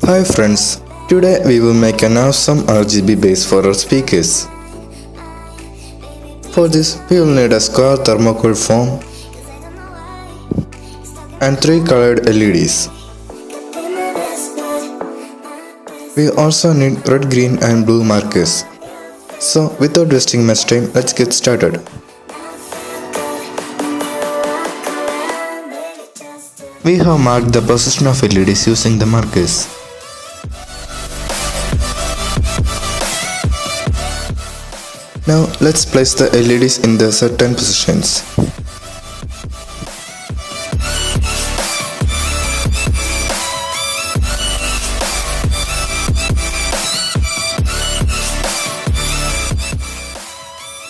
Hi friends, today we will make an awesome RGB base for our speakers. For this we will need a square thermocol foam and 3 colored LEDs. We also need red, green and blue markers. So without wasting much time, let's get started. We have marked the position of LEDs using the markers. Now let's place the LEDs in the certain positions.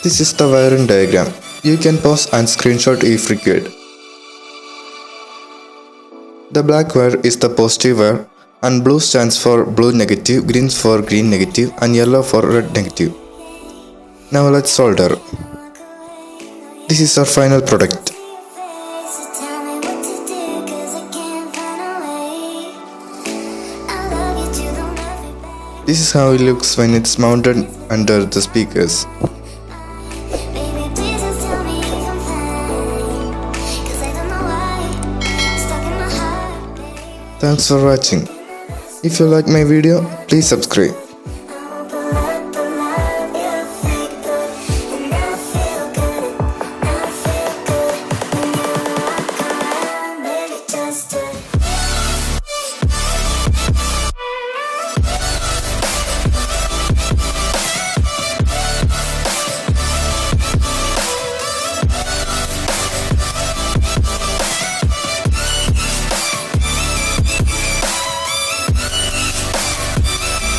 This is the wiring diagram. You can pause and screenshot if required. The black wire is the positive wire and blue stands for blue negative, green for green negative and yellow for red negative. Now let's solder. This is our final product. This is how it looks when it's mounted under the speakers. Thanks for watching. If you like my video, please subscribe.